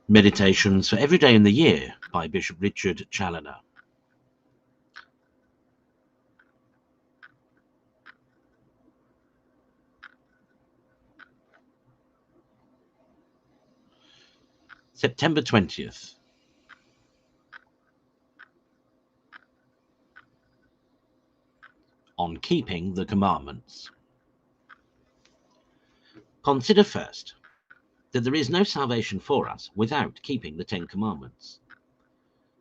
Meditations for Every Day in the Year by Bishop Richard Challoner. September 20th. On keeping the commandments. Consider first that there is no salvation for us without keeping the Ten Commandments.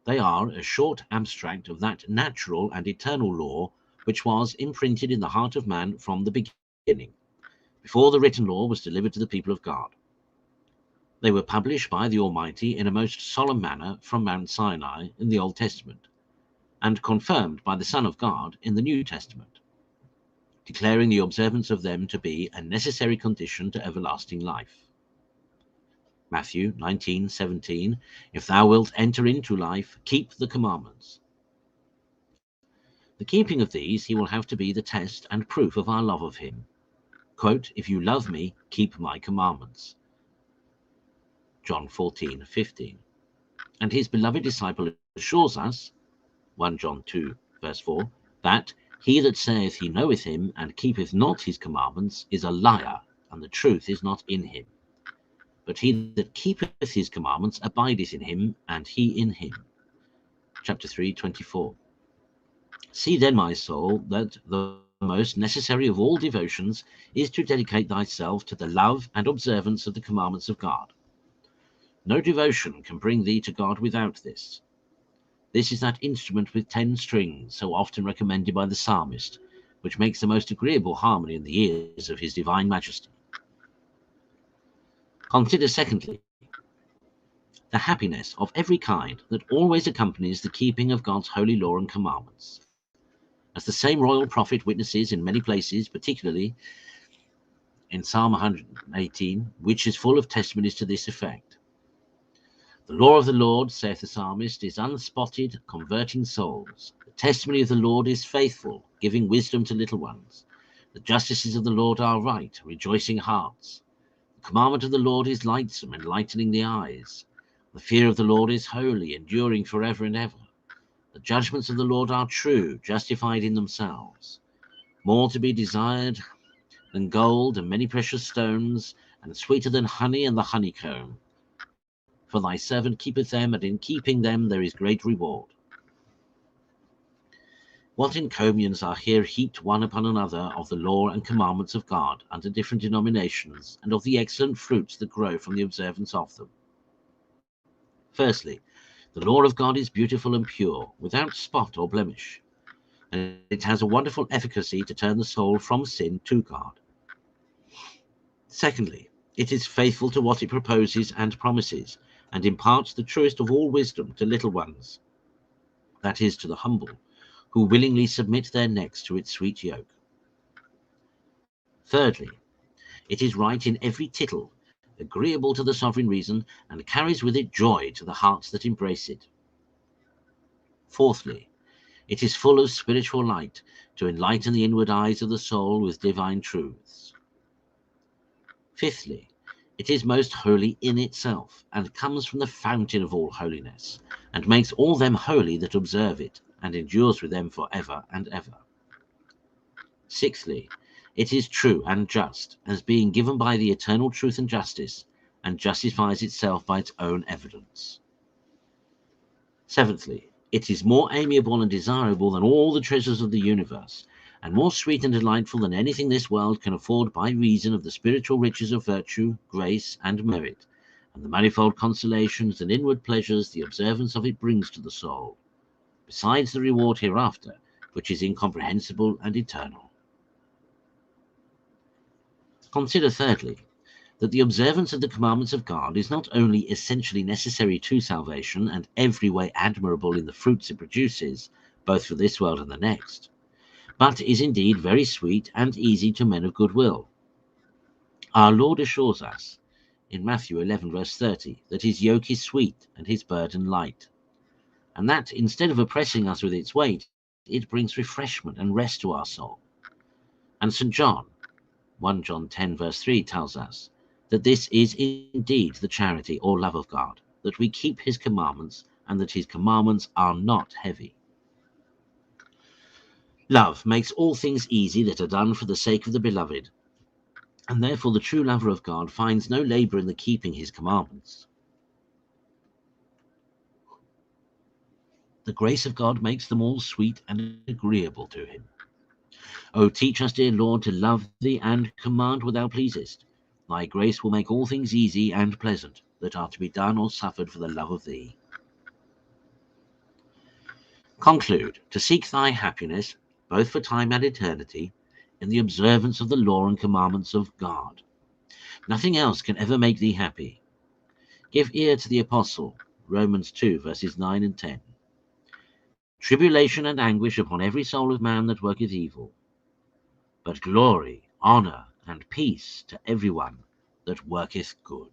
They are a short abstract of that natural and eternal law which was imprinted in the heart of man from the beginning, before the written law was delivered to the people of God. They were published by the Almighty in a most solemn manner from Mount Sinai in the Old Testament, and confirmed by the Son of God in the New Testament, declaring the observance of them to be a necessary condition to everlasting life. Matthew 19:17, if thou wilt enter into life, keep the commandments. The keeping of these he will have to be the test and proof of our love of him. Quote, if you love me, keep my commandments. John 14:15. And his beloved disciple assures us, 1 John 2, verse 4, that he that saith he knoweth him and keepeth not his commandments is a liar, and the truth is not in him. But he that keepeth his commandments abideth in him, and he in him. Chapter 3:24. See then, my soul, that the most necessary of all devotions is to dedicate thyself to the love and observance of the commandments of God. No devotion can bring thee to God without this. This is that instrument with 10 strings, so often recommended by the psalmist, which makes the most agreeable harmony in the ears of his divine majesty. Consider, secondly, the happiness of every kind that always accompanies the keeping of God's holy law and commandments. As the same royal prophet witnesses in many places, particularly in Psalm 118, which is full of testimonies to this effect. The law of the Lord, saith the psalmist, is unspotted, converting souls. The testimony of the Lord is faithful, giving wisdom to little ones. The justices of the Lord are right, rejoicing hearts. The commandment of the Lord is lightsome, enlightening the eyes. The fear of the Lord is holy, enduring forever and ever. The judgments of the Lord are true, justified in themselves. More to be desired than gold and many precious stones, and sweeter than honey and the honeycomb. For thy servant keepeth them, and in keeping them there is great reward. What encomiums are here heaped one upon another of the law and commandments of God under different denominations, and of the excellent fruits that grow from the observance of them. Firstly, the law of God is beautiful and pure, without spot or blemish, and it has a wonderful efficacy to turn the soul from sin to God. Secondly, it is faithful to what it proposes and promises, and imparts the truest of all wisdom to little ones, that is, to the humble, who willingly submit their necks to its sweet yoke. Thirdly, it is right in every tittle, agreeable to the sovereign reason, and carries with it joy to the hearts that embrace it. Fourthly, it is full of spiritual light, to enlighten the inward eyes of the soul with divine truths. Fifthly, it is most holy in itself, and comes from the fountain of all holiness, and makes all them holy that observe it, and endures with them for ever and ever. Sixthly, it is true and just, as being given by the eternal truth and justice, and justifies itself by its own evidence. Seventhly, it is more amiable and desirable than all the treasures of the universe, and more sweet and delightful than anything this world can afford, by reason of the spiritual riches of virtue, grace, and merit, and the manifold consolations and inward pleasures the observance of it brings to the soul, besides the reward hereafter, which is incomprehensible and eternal. Consider, thirdly, that the observance of the commandments of God is not only essentially necessary to salvation, and every way admirable in the fruits it produces, both for this world and the next, but is indeed very sweet and easy to men of good will. Our Lord assures us in Matthew 11 verse 30 that his yoke is sweet and his burden light, and that instead of oppressing us with its weight, it brings refreshment and rest to our soul. And St. John, 1 John 10 verse 3 tells us that this is indeed the charity or love of God, that we keep his commandments, and that his commandments are not heavy. Love makes all things easy that are done for the sake of the beloved, and therefore the true lover of God finds no labor in the keeping his commandments. The grace of God makes them all sweet and agreeable to him. O teach us, dear Lord, to love thee and command what thou pleasest. Thy grace will make all things easy and pleasant that are to be done or suffered for the love of thee. Conclude to seek thy happiness, both for time and eternity, in the observance of the law and commandments of God. Nothing else can ever make thee happy. Give ear to the apostle, Romans 2 verses 9 and 10. Tribulation and anguish upon every soul of man that worketh evil, but glory, honour, and peace to every one that worketh good.